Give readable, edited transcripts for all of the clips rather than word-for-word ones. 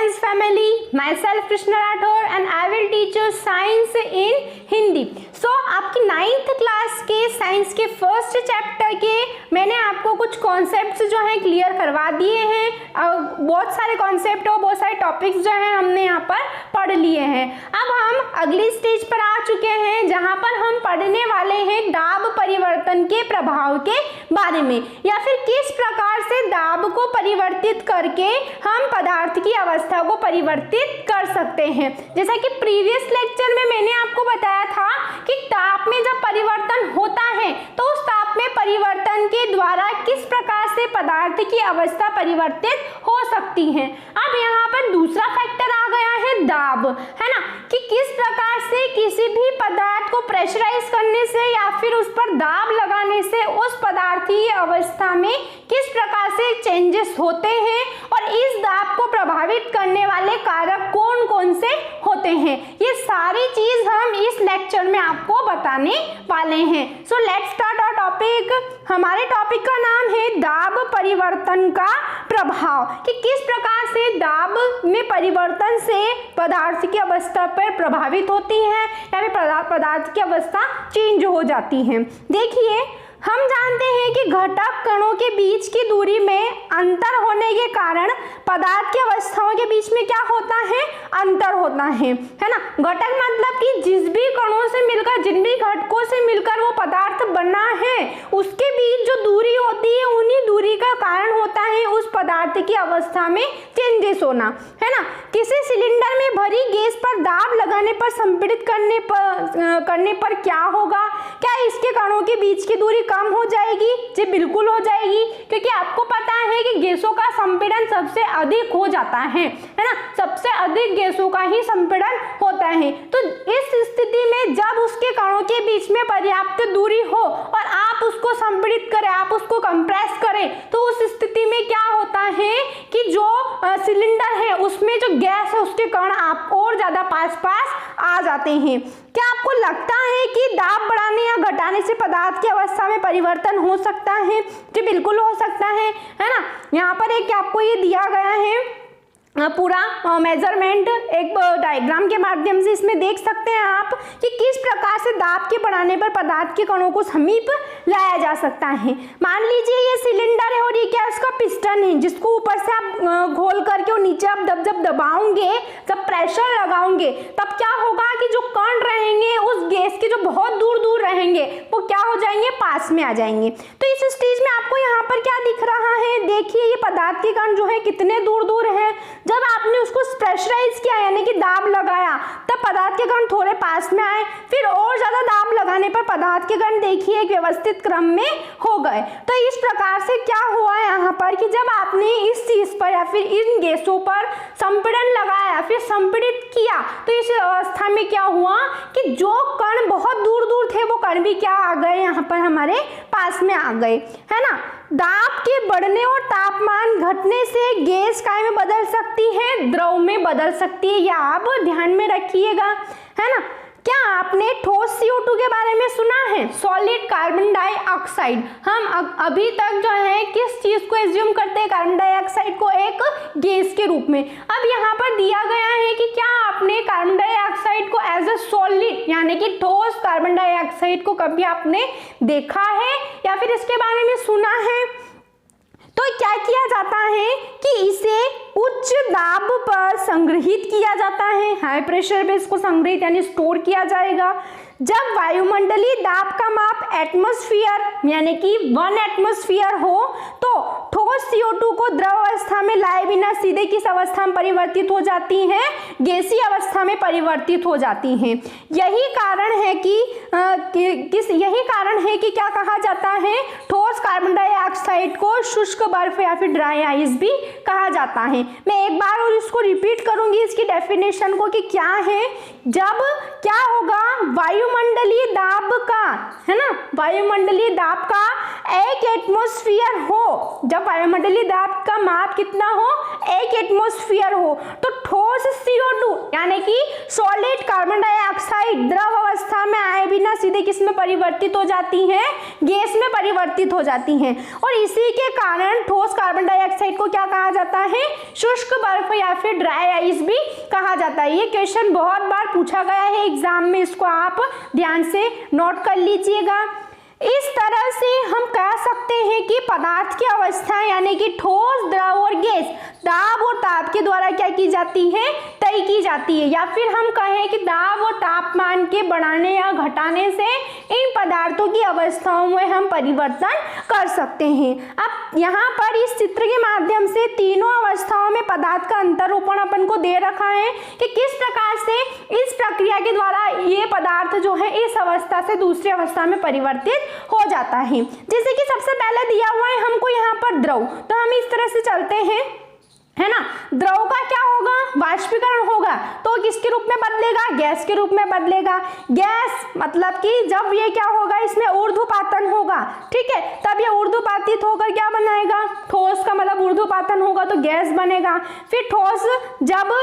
science family. Myself Krishna Rathore and I will teach you science in Hindi. आपकी 9th class के science के first chapter के मैंने आपको कुछ कॉन्सेप्ट्स जो हैं क्लियर करवा दिए हैं. बहुत सारे कॉन्सेप्ट और बहुत सारे टॉपिक्स जो हैं हमने यहाँ पर पढ़ लिए हैं. अब हम अगली स्टेज पर आ चुके हैं जहाँ पर हम पढ़ने वाले हैं दाब परिवर्तन के प्रभाव के बारे में, या फिर किस प्रकार से दाब को परिवर्तित करके हम पदार्थ की अवस्था को परिवर्तित कर सकते हैं. जैसा कि प्रीवियस लेक्चर में मैंने आपको बताया था कि ताप में जब परिवर्तन होता है तो उस ताप में परिवर्तन के द्वारा किस प्रकार से पदार्थ की अवस्था परिवर्तित हो सकती है. अब यहाँ पर दूसरा फैक्टर आ गया है दाब, है ना, कि किस प्रकार से किसी भी पदार्थ को प्रेशराइज करने से या फिर उस पर दाब लगाने से उस पदार्थ की अवस्था में किस प्रकार से चेंजेस होते हैं और इस दाब को प्रभावित करने वाले कारक कौन कौन से होते हैं. ये सारी चीज हम इस लेक्चर में आपको बताने वाले हैं. So let's start our topic. हमारे टॉपिक का नाम है दाब परिवर्तन का प्रभाव, कि किस प्रकार से दाब में परिवर्तन से पदार्थ की अवस्था पर प्रभावित होती है या फिर पदार्थ की अवस्था चेंज हो जाती है. देखिए, हम जानते हैं कि घटक कणों के बीच की दूरी में अंतर होने के कारण पदार्थ की अवस्थाओं के बीच में क्या होता है, अंतर होता है ना. घटक मतलब कि जिस भी कणों से मिलकर, जिन भी घटकों से मिलकर वो पदार्थ बना है उसके बीच जो दूरी होती है उन्हीं दूरी का कारण होता है उस पदार्थ की अवस्था में चेंजेस होना, है ना. किसी सिलेंडर में भरी गैस पर दाब लगाने पर संपीड़ित करने पर क्या होगा? क्या इसके कणों के बीच की दूरी कम हो जाएगी? जी बिल्कुल हो जाएगी, क्योंकि आपको पता है कि गैसों का संपीड़न सबसे अधिक हो जाता है ना. सबसे अधिक गैसों का ही संपीड़न होता है. तो इस स्थिति में जब उसके कणों के बीच में पर्याप्त दूरी हो और आप उसको संपीड़ित करें, आप उसको कंप्रेस करें, तो उस स्थिति में क्या होता है कि जो सिलेंडर है उसमें जो गैस है उसके कण आप और ज्यादा पास आ जाते हैं. क्या आपको लगता है कि दाब बढ़ाने या घटाने से पदार्थ की अवस्था में परिवर्तन हो सकता है? जी बिल्कुल हो सकता है ना. यहाँ पर एक आपको ये दिया गया है पूरा मेजरमेंट, एक डायग्राम के माध्यम से इसमें देख सकते हैं आप कि किस प्रकार से दाब के बढ़ाने पर पदार्थ के कणों को समीप लाया जा सकता है. मान लीजिए ये सिलेंडर है और ये क्या, इसका पिस्टन है जिसको ऊपर से आप घोल करके और नीचे आप जब दबाओगे, जब प्रेशर लगाओगे, तब क्या होगा कि जो कण रहेंगे उस गैस के जो बहुत दूर दूर रहेंगे वो क्या हो जाएंगे, पास में आ जाएंगे. तो इस स्टेज में आपको यहाँ पर क्या दिख रहा है, देखिए ये पदार्थ के कण जो है कितने दूर दूर है. जब आपने उसको प्रेशराइज किया यानी कि दाब लगाया तब पदार्थ के कण थोड़े पास में आए, फिर और ज्यादा दाब लगाने पर पदार्थ के कण देखिए एक व्यवस्थित क्रम में हो गए. तो इस प्रकार से क्या हुआ यहाँ पर कि जब आपने इस चीज पर या फिर इन गैसों पर संपीड़न लगाया, फिर संपीड़ित किया, तो इस अवस्था में क्या हुआ कि जो कण बहुत दूर दूर थे वो कण भी क्या आ गए, यहाँ पर हमारे पास में आ गए, है ना. दाब के बढ़ने और तापमान घटने से गैस काय में बदल सकती है, द्रव में बदल सकती है. यह आप ध्यान में रखिएगा, है ना. क्या आपने ठोस CO2 के बारे में सुना है, सॉलिड कार्बन डाइऑक्साइड. हम अभी तक जो है किस चीज को एज्यूम करते हैं, कार्बन डाइऑक्साइड को एक गैस के रूप में. अब यहाँ पर दिया गया है कि क्या आपने कार्बन डाइऑक्साइड को एज ए सॉलिड यानी कि ठोस कार्बन डाइऑक्साइड को कभी आपने देखा है या फिर इसके बारे में सुना है? तो क्या किया जाता है कि इसे उच्च दाब पर संग्रहित किया जाता है, हाई प्रेशर पे इसको संग्रहित यानी स्टोर किया जाएगा. जब वायुमंडलीय दाब का माप एटमॉस्फेयर यानी कि 1 एटमॉस्फेयर हो तो ठोस CO2 को द्रव अवस्था में लाए बिना सीधे किस अवस्था में परिवर्तित हो जाती है, गैसीय अवस्था में परिवर्तित हो जाती हैं. यही कारण है कि क्या कहा जाता है, ठोस कार्बन डाइऑक्साइड को शुष्क बर्फ या फिर ड्राई आइस भी कहा जाता है. मैं एक बार और इसको रिपीट करूंगी इसकी डेफिनेशन को कि क्या है. जब क्या होगा, वायु वायुमंडलीय दाब का, है ना, वायुमंडलीय दाब का 1 एटमॉस्फेयर हो, जब वायुमंडलीय दाब का माप कितना हो, 1 एटमॉस्फेयर हो, तो ठोस CO2 यानी कि सॉलिड कार्बन डाइऑक्साइड द्रव अवस्था में आए बिना सीधे किस में परिवर्तित हो जाती है, गैस में परिवर्तित हो जाती हैं। और इसी के कारण ठोस कार्बन डाइऑक्साइड को क्या कहा जाता है, शुष्क बर्फ या फिर ड्राई आइस भी कहा जाता है। ये क्वेश्चन बहुत बार पूछा गया है एग्जाम में, इसको आप ध्यान से नोट कर लीजिएगा। इस तरह से हम कह सकते हैं कि पदार्थ की अवस्था यानी कि ठोस, द्रव और गैस दाब और ताप के द्वारा क्या की जाती है, तय की जाती है। या फिर हम कहें कि दाब और तापमान के बढ़ाने या घटाने से इन पदार्थों की अवस्थाओं में हम परिवर्तन कर सकते हैं। अब यहाँ पर इस चित्र के माध्यम से तीनों अवस्थाओं में पदार्थ का अंतरूपण अपन को दे रखा है कि किस प्रकार से इस प्रक्रिया के द्वारा ये पदार्थ जो है इस अवस्था से दूसरी अवस्था में परिवर्तित हो जाता है। जैसे कि सबसे पहले दिया हुआ है हमको यहाँ पर द्रव, तो हम इस तरह से चलते हैं, है ना। द्रव का क्या होगा, वाष्पीकरण होगा, तो किसके रूप में बदलेगा, गैस के रूप में बदलेगा। गैस मतलब कि जब ये क्या होगा, इसमें ऊर्ध्वपातन होगा, ठीक है, तब ये ऊर्ध्वपातित होकर क्या बनाएगा, ठोस का मतलब ऊर्ध्वपातन होगा तो गैस बनेगा। फिर ठोस जब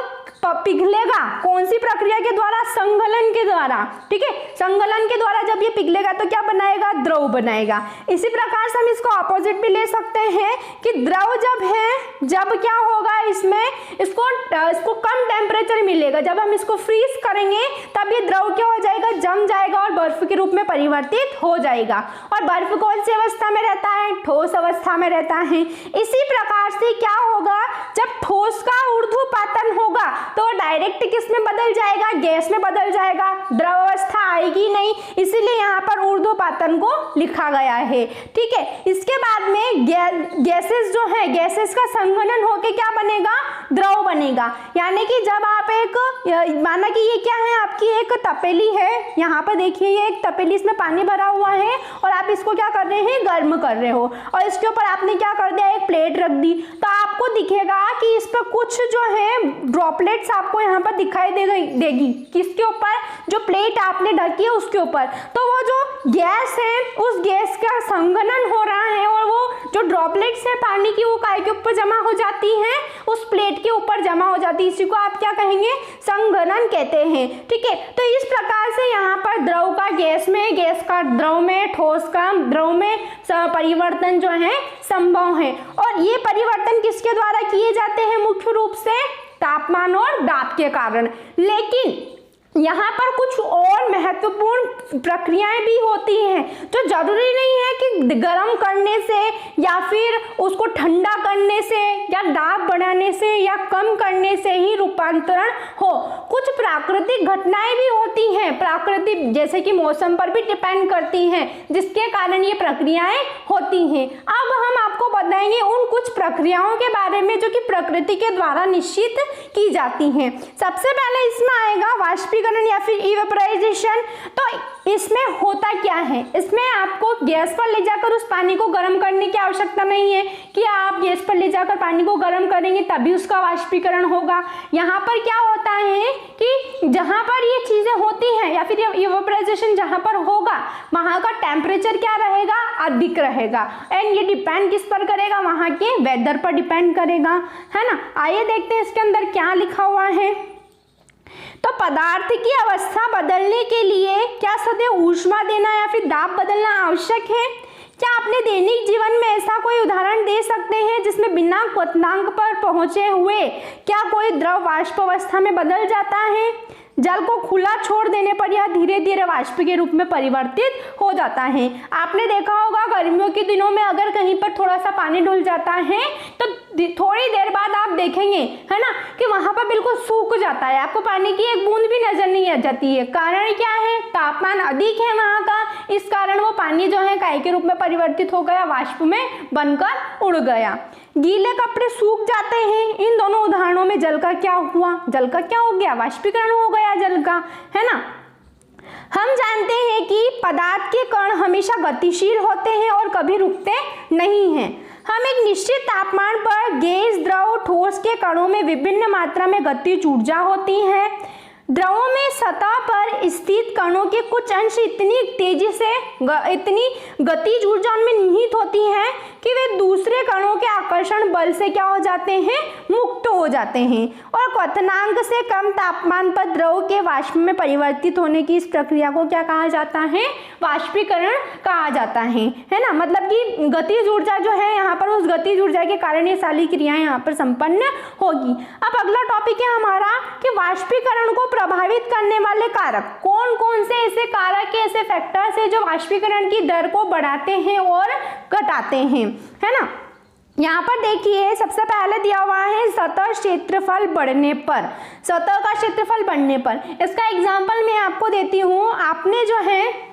पिघलेगा, कौन सी प्रक्रिया के द्वारा, संघनन के द्वारा, ठीक है, संघनन के द्वारा जब ये पिघलेगा तो क्या बनाएगा, द्रव बनाएगा। इसी प्रकार से हम इसको ऑपोजिट भी ले सकते हैं कि द्रव जब है, जब क्या होगा, इसमें इसको कम टेम्परेचर मिलेगा, जब हम इसको फ्रीज करेंगे तब ये द्रव क्या हो जाएगा, जम जाएगा और बर्फ के रूप में परिवर्तित हो जाएगा। और बर्फ कौन सी अवस्था में रहता है, ठोस अवस्था में रहता है। इसी प्रकार से क्या होगा, जब ठोस का ऊर्ध्वपातन होगा तो डायरेक्ट किस में बदल जाएगा, गैस में बदल जाएगा, द्रव अवस्था आएगी नहीं, इसीलिए यहाँ पर ऊर्ध्वपातन को लिखा गया है, ठीक है। इसके बाद में गैसेस जो है, गैसेस का संघनन होके क्या बनेगा, द्रव बनेगा। यानी कि जब आप एक, माना कि ये क्या है, आपकी एक तपेली है, यहाँ पर देखिए ये एक तपेली, इसमें पानी भरा हुआ है और आप इसको क्या कर रहे हैं, गर्म कर रहे हो, और इसके ऊपर आपने क्या कर दिया, एक प्लेट रख दी, तो आपको दिखेगा कि इस पर कुछ जो है ड्रॉपलेट्स आपको यहाँ पर दिखाई देगी, किसके ऊपर, जो प्लेट आपने ढकी है उसके ऊपर। तो वो जो गैस है, उस गैस का संघनन हो रहा है और वो जो ड्रॉपलेट्स है पानी की, वो काय के ऊपर जमा हो जाती है, उस प्लेट के ऊपर जमा हो जाती है। इसी को आप क्या कहेंगे, संघनन कहते हैं, ठीक है। तो इस प्रकार से यहाँ पर द्रव का गैस में, गैस का द्रव में, ठोस का द्रव में परिवर्तन जो है संभव है। और ये परिवर्तन किसके द्वारा किए जाते हैं, मुख्य रूप से तापमान और दाब के कारण। लेकिन यहाँ पर कुछ और महत्वपूर्ण प्रक्रियाएं भी होती हैं, जो जरूरी नहीं है कि गर्म करने से या फिर उसको ठंडा करने से या दाब बढ़ाने से या कम करने से ही रूपांतरण हो। कुछ प्राकृतिक घटनाएं भी होती हैं, प्राकृतिक जैसे कि मौसम पर भी डिपेंड करती हैं, जिसके कारण ये प्रक्रियाएं होती हैं। अब हम आपको बताएंगे उन कुछ प्रक्रियाओं के बारे में जो कि प्रकृति के द्वारा निश्चित की जाती हैं। सबसे पहले इसमें आएगा वाष्पीकरण या फिर इवेपोराइजेशन। तो इसमें होता क्या है, इसमें आपको गैस पर ले जाकर उस पानी को गर्म करने की आवश्यकता नहीं है कि आप गैस पर ले जाकर पानी को गर्म करेंगे तभी उसका वाष्पीकरण होगा। यहाँ पर क्या होता है कि जहाँ पर ये चीजें होती हैं या फिर इवेपोराइजेशन जहाँ पर होगा वहाँ का टेम्परेचर क्या रहेगा, अधिक रहेगा। एंड ये डिपेंड किस पर करेगा, वहाँ के वेदर पर डिपेंड करेगा, है ना। आइए देखते हैं इसके अंदर क्या लिखा हुआ है। तो पदार्थ की अवस्था बदलने के लिए क्या सदैव ऊष्मा देना या फिर दाब बदलना आवश्यक है? क्या अपने दैनिक जीवन में ऐसा कोई उदाहरण दे सकते हैं जिसमें बिना क्वथनांक पर पहुंचे हुए क्या कोई द्रव वाष्प अवस्था में बदल जाता है? जल को खुला छोड़ देने पर यह धीरे धीरे वाष्प के रूप में परिवर्तित हो जाता है। आपने देखा होगा गर्मियों के दिनों में अगर कहीं पर थोड़ा सा पानी डुल जाता है तो थोड़ी देर बाद आप देखेंगे, है ना, कि वहां पर बिल्कुल सूख जाता है, आपको पानी की एक बूंद भी नजर नहीं आ जाती है। कारण क्या है, तापमान अधिक है वहां का, इस कारण वो पानी जो है काय के रूप में परिवर्तित हो गया, वाष्प में बनकर उड़ गया। गीले कपड़े सूख जाते हैं, इन दोनों उदाहरणों में जल का क्या हुआ, जल का क्या हो गया, वाष्पीकरण हो गया जल का, है ना। हम जानते हैं कि पदार्थ के कण हमेशा गतिशील होते हैं और कभी रुकते नहीं हैं। हम एक निश्चित तापमान पर गैस, द्रव, ठोस के कणों में विभिन्न मात्रा में गतिज ऊर्जा होती है। द्रवों में सतह पर स्थित कणों के कुछ अंश इतनी तेजी से इतनी गतिज ऊर्जा में निहित होती है कि वे दूसरे कणों के आकर्षण बल से क्या हो जाते हैं, मुक्त हो जाते हैं। और क्वथनांक से कम तापमान पर द्रव के वाष्प में परिवर्तित होने की इस प्रक्रिया को क्या कहा जाता है, वाष्पीकरण कहा जाता है ना। मतलब कि गतिज ऊर्जा जो है यहाँ पर, उस गतिज ऊर्जा के कारण ये सारी क्रियाएं यहाँ पर संपन्न होगी। अब अगला टॉपिक है हमारा कि वाष्पीकरण को प्रभावित करने वाले कारक कौन कौन से ऐसे कारक है, ऐसे फैक्टर्स है जो वाष्पीकरण की दर को बढ़ाते हैं और घटाते हैं, है ना। यहाँ पर देखिए सबसे पहले दिया हुआ है सतह क्षेत्रफल बढ़ने पर, सतह का क्षेत्रफल बढ़ने पर। इसका एग्जांपल मैं आपको देती हूँ। आपने जो है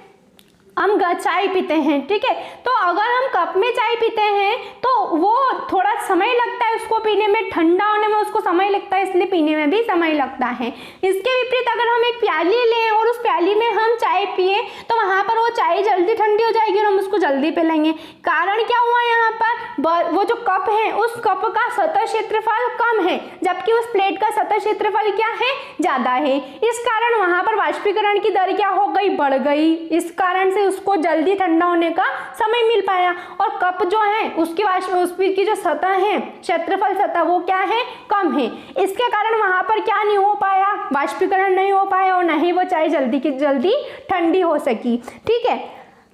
हम चाय पीते हैं, ठीक है, तो अगर हम कप में चाय पीते हैं तो वो थोड़ा समय लगता है उसको पीने में, ठंडा होने में उसको समय लगता है, इसलिए पीने में भी समय लगता है। इसके विपरीत अगर हम एक प्याली लें और उस प्याली में हम चाय पिए तो वहाँ पर वो चाय जल्दी ठंडी हो जाएगी और हम उसको जल्दी पी लेंगे। कारण क्या हुआ, यहाँ पर वो जो कप है उस कप का सतह क्षेत्रफल कम है, जबकि उस प्लेट का सतह क्षेत्रफल क्या है, ज़्यादा है। इस कारण वहाँ पर वाष्पीकरण की दर क्या हो गई, बढ़ गई। इस कारण से उसको जल्दी ठंडा होने का समय मिल पाया। और कप जो है उसकी जो सतह है, क्षेत्रफल सतह, वो क्या है, कम है। इसके कारण वहां पर क्या नहीं हो पाया, वाष्पीकरण नहीं हो पाया और नहीं वो चाय जल्दी की जल्दी ठंडी हो सकी। ठीक है,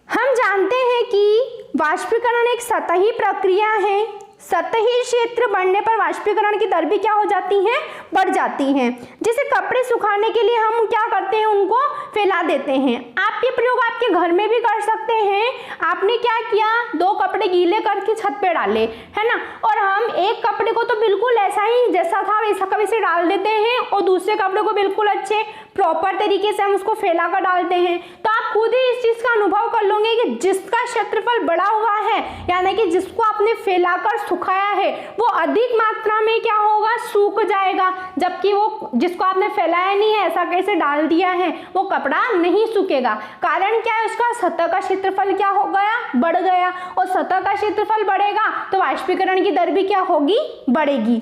हम जानते हैं कि वाष्पीकरण एक सतही प्रक्रिया है। सतही क्षेत्र बढ़ने पर वाष्पीकरण की दर भी क्या हो जाती है, बढ़ जाती है। जैसे कपड़े सुखाने के लिए हम क्या करते हैं, उनको फैला देते हैं। आप ये प्रयोग आपके घर में भी कर सकते हैं। आपने क्या किया, 2 कपड़े गीले करके छत पे डाले, है ना, और हम एक कपड़े को तो बिल्कुल ऐसा ही जैसा था वैसा कभी से डाल देते हैं और दूसरे कपड़े को बिल्कुल अच्छे प्रॉपर तरीके से हम उसको फैला कर डालते हैं। तो आप खुद ही इस चीज का अनुभव कर लोगे कि जिसका क्षेत्रफल बड़ा हुआ है, यानी कि जिसको आपने फैलाकर सुखाया है, वो अधिक मात्रा में क्या होगा, सूख जाएगा, जबकि वो जिसको आपने फैलाया नहीं है, ऐसा कैसे डाल दिया है, वो कपड़ा नहीं सूखेगा। कारण क्या है, उसका सतह का क्षेत्रफल क्या हो गया, बढ़ गया। और सतह का क्षेत्रफल बढ़ेगा तो वाष्पीकरण की दर भी क्या होगी, बढ़ेगी।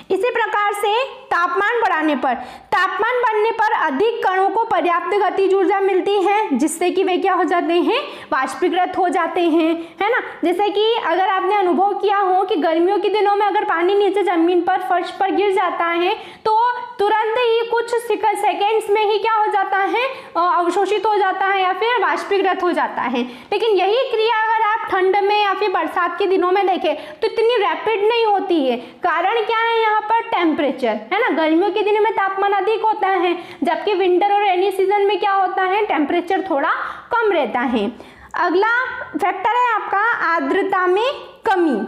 इसी प्रकार से तापमान बढ़ाने पर, तापमान बढ़ने पर अधिक कणों को पर्याप्त गतिज ऊर्जा मिलती है, जिससे कि वे क्या हो जाते हैं, वाष्पीकृत हो जाते हैं, है ना। जैसे कि अगर आपने अनुभव किया हो कि गर्मियों के दिनों में अगर पानी नीचे जमीन पर, फर्श पर गिर जाता है तो तुरंत ही कुछ सेकेंड्स में ही क्या हो जाता है, अवशोषित हो जाता है या फिर वाष्पीकृत हो जाता है। लेकिन यही क्रिया अगर आप ठंड में या फिर बरसात के दिनों में देखें तो इतनी रैपिड नहीं होती है। कारण क्या है, यहाँ पर टेम्परेचर, है ना। गर्मियों के दिनों में तापमान अधिक होता है, जबकि विंटर और रेनी सीजन में क्या होता है, टेम्परेचर थोड़ा कम रहता है। अगला फैक्टर है आपका आर्द्रता में कमी।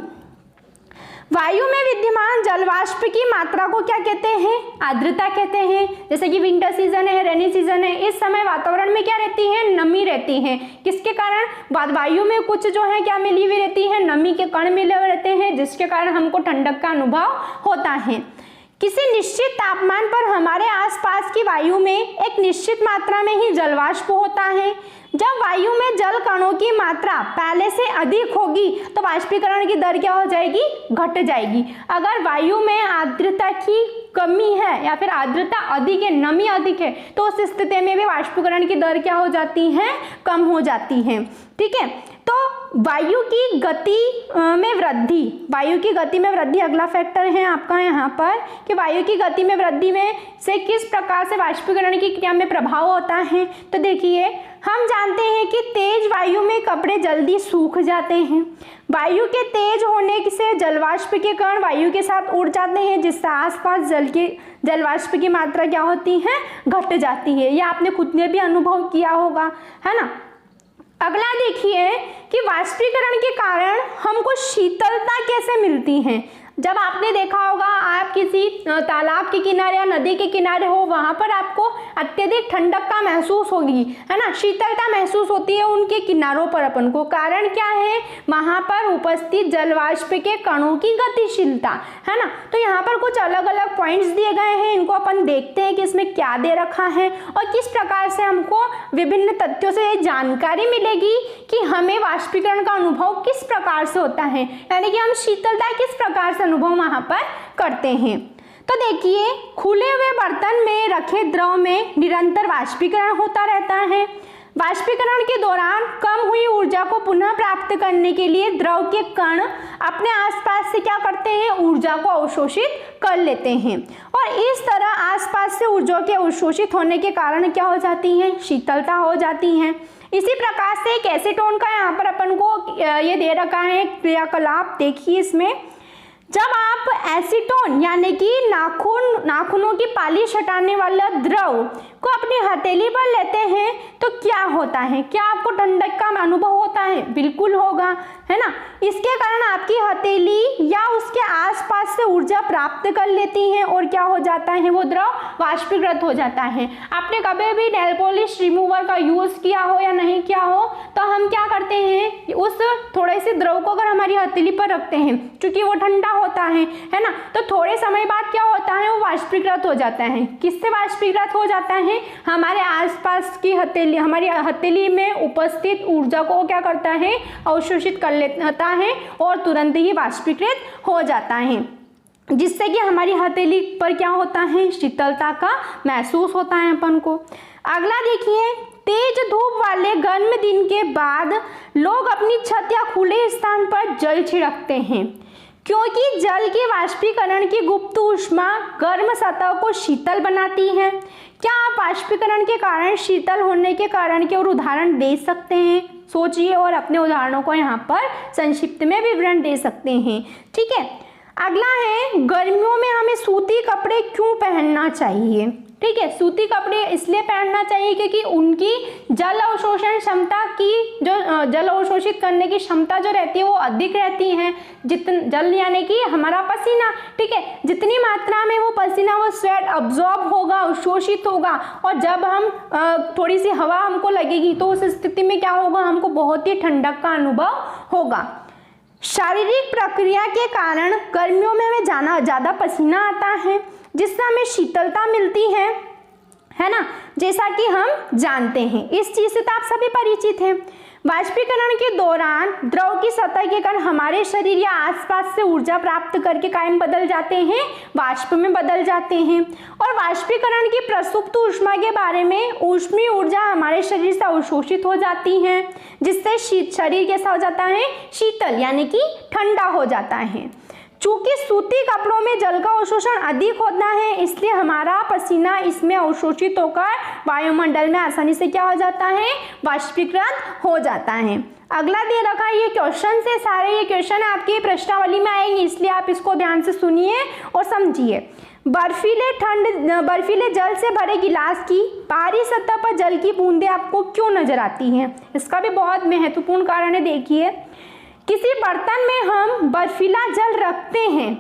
वायु में विद्यमान जलवाष्प की मात्रा को क्या कहते हैं, आर्द्रता कहते हैं। जैसे कि विंटर सीजन है, रेनी सीजन है, इस समय वातावरण में क्या रहती है, नमी रहती है। किसके कारण, वायु में कुछ जो है क्या मिली हुई रहती है, नमी के कण मिले हुए रहते हैं, जिसके कारण हमको ठंडक का अनुभव होता है। किसी निश्चित तापमान पर हमारे आसपास की वायु में एक निश्चित मात्रा में ही जलवाष्प होता है। जब वायु में जल कणों की मात्रा पहले से अधिक होगी तो वाष्पीकरण की दर क्या हो जाएगी, घट जाएगी। अगर वायु में आर्द्रता की कमी है या फिर आर्द्रता अधिक है, नमी अधिक है, तो उस स्थिति में भी वाष्पीकरण की दर क्या हो जाती है, कम हो जाती है। ठीक है, तो वायु की गति में वृद्धि, वायु की गति में वृद्धि अगला फैक्टर है आपका यहाँ पर कि वायु की गति में वृद्धि में से किस प्रकार से वाष्पीकरण की क्रिया में प्रभाव होता है। तो देखिए, हम जानते हैं कि तेज वायु में कपड़े जल्दी सूख जाते हैं। वायु के तेज होने से जलवाष्प के कण वायु के साथ उड़ जाते हैं, जिससे आसपास जलवाष्प की मात्रा क्या होती है, घट जाती है। यह आपने खुद ने भी अनुभव किया होगा, है ना। अगला देखिए कि वाष्पीकरण के कारण हमको शीतलता कैसे मिलती है। जब आपने देखा होगा, आप किसी तालाब के किनारे या नदी के किनारे हो, वहाँ पर आपको अत्यधिक ठंडक का महसूस होगी, है ना, शीतलता महसूस होती है उनके किनारों पर अपन को। कारण क्या है, वहाँ पर उपस्थित जलवाष्प के कणों की गतिशीलता, है ना। तो यहाँ पर कुछ अलग अलग पॉइंट्स दिए गए हैं, इनको अपन देखते हैं कि इसमें क्या दे रखा है और किस प्रकार से हमको विभिन्न तथ्यों से जानकारी मिलेगी कि हमें वाष्पीकरण का अनुभव किस प्रकार से होता है, यानी कि हम शीतलता किस प्रकार से अनुभव वहाँ पर करते हैं। तो देखिए, खुले हुए बर्तन में रखे द्रव में निरंतर वाष्पीकरण होता रहता है। वाष्पीकरण के दौरान कम हुई ऊर्जा को पुनः प्राप्त करने के लिए द्रव के कण अपने आसपास से क्या करते हैं, ऊर्जा को अवशोषित कर लेते हैं और इस तरह आसपास से ऊर्जा के अवशोषित होने के कारण क्या हो जाती है, शीतलता हो जाती है। इसी प्रकार से एक एसीटोन का यहाँ पर अपन को ये दे रखा है क्रियाकलाप, देखिए इसमें जब आप एसीटोन यानी कि नाखूनों की पालिश हटाने वाला द्रव को अपनी हथेली पर लेते हैं तो क्या होता है, क्या आपको ठंडक का अनुभव होता है, बिल्कुल होगा, है ना। इसके कारण आपकी हथेली या उसके आसपास से ऊर्जा प्राप्त कर लेती है और क्या हो जाता है, वो द्रव वाष्पीकृत हो जाता है। आपने कभी भी नेल पॉलिश रिमूवर का यूज किया हो या नहीं किया हो, तो हम क्या करते हैं, उस थोड़े से द्रव को अगर हमारी हथेली पर रखते हैं, क्योंकि वो ठंडा होता है ना, तो थोड़े समय बाद क्या होता है, वो वाष्पीकृत हो जाता है। किससे वाष्पीकृत हो जाता है, हमारे आसपास की हथेली, हमारी हथेली में उपस्थित ऊर्जा को क्या करता है, अवशोषित कर लेता है और तुरंत ही वाष्पीकृत हो जाता है, जिससे कि हमारी हथेली पर क्या होता है, शीतलता का महसूस होता है अपन को। अगला देखिए, तेज धूप वाले गर्म दिन के बाद लोग अपनी छत या खुले स्थान पर जल छिड़कते हैं, क्योंकि जल के वाष्पीकरण की गुप्त ऊष्मा गर्म सतह को शीतल बनाती है। क्या आप वाष्पीकरण के कारण शीतल होने के कारण के और उदाहरण दे सकते हैं, सोचिए और अपने उदाहरणों को यहाँ पर संक्षिप्त में विवरण दे सकते हैं, ठीक है। अगला है, गर्मियों में हमें सूती कपड़े क्यों पहनना चाहिए, ठीक है। सूती कपड़े इसलिए पहनना चाहिए क्योंकि उनकी जल अवशोषण क्षमता की, जो जल अवशोषित करने की क्षमता जो रहती है वो अधिक रहती है। जल यानी कि हमारा पसीना, ठीक है, जितनी मात्रा में वो पसीना, वो स्वेट अब्जॉर्ब होगा, अवशोषित होगा, और जब हम थोड़ी सी हवा हमको लगेगी तो उस स्थिति में क्या होगा, हमको बहुत ही ठंडक का अनुभव होगा। शारीरिक प्रक्रिया के कारण गर्मियों में हमें ज़्यादा पसीना आता है, जिससे हमें शीतलता मिलती है ना, जैसा कि हम जानते हैं। इस चीज से तो आप सभी परिचित हैं। वाष्पीकरण के दौरान द्रव की सतह के कण हमारे शरीर या आसपास से ऊर्जा प्राप्त करके कायम बदल जाते हैं, वाष्प में बदल जाते हैं। और वाष्पीकरण की प्रसुप्त ऊष्मा के बारे में, ऊष्मीय ऊर्जा हमारे शरीर से अवशोषित हो जाती है, जिससे शरीर कैसा हो जाता है, शीतल यानी कि ठंडा हो जाता है। चूंकि सूती कपड़ों में जल का अवशोषण अधिक होता है, इसलिए हमारा पसीना इसमें अवशोषित होकर वायुमंडल में आसानी से क्या हो जाता है, वाष्पीकृत हो जाता है। अगला दे रखा है, ये क्वेश्चन से सारे ये क्वेश्चन आपकी प्रश्नावली में आएंगे, इसलिए आप इसको ध्यान से सुनिए और समझिए। बर्फीले जल से भरे गिलास की बाहरी सतह पर जल की बूंदें आपको क्यों नजर आती हैं, इसका भी बहुत महत्वपूर्ण कारण है। देखिए, किसी बर्तन में हम बर्फीला जल रखते हैं,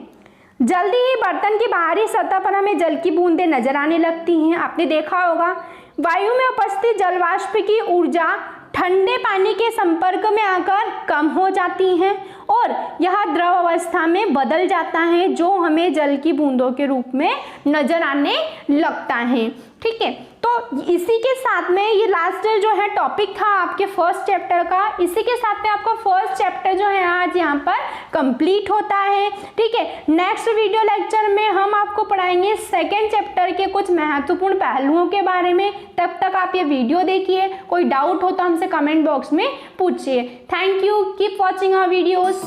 जल्दी ही बर्तन की बाहरी सतह पर हमें जल की बूंदें नजर आने लगती हैं। आपने देखा होगा, वायु में उपस्थित जलवाष्प की ऊर्जा ठंडे पानी के संपर्क में आकर कम हो जाती है और यह द्रव अवस्था में बदल जाता है, जो हमें जल की बूंदों के रूप में नजर आने लगता है, ठीक है। तो इसी के साथ में ये लास्ट जो है टॉपिक था आपके फर्स्ट चैप्टर का, इसी के साथ में आपका फर्स्ट चैप्टर जो है आज यहाँ पर कंप्लीट होता है, ठीक है। नेक्स्ट वीडियो लेक्चर में हम आपको पढ़ाएंगे सेकेंड चैप्टर के कुछ महत्वपूर्ण पहलुओं के बारे में। तब तक आप ये वीडियो देखिए, कोई डाउट हो तो हमसे कमेंट बॉक्स में पूछिए। Thank you, keep watching our videos.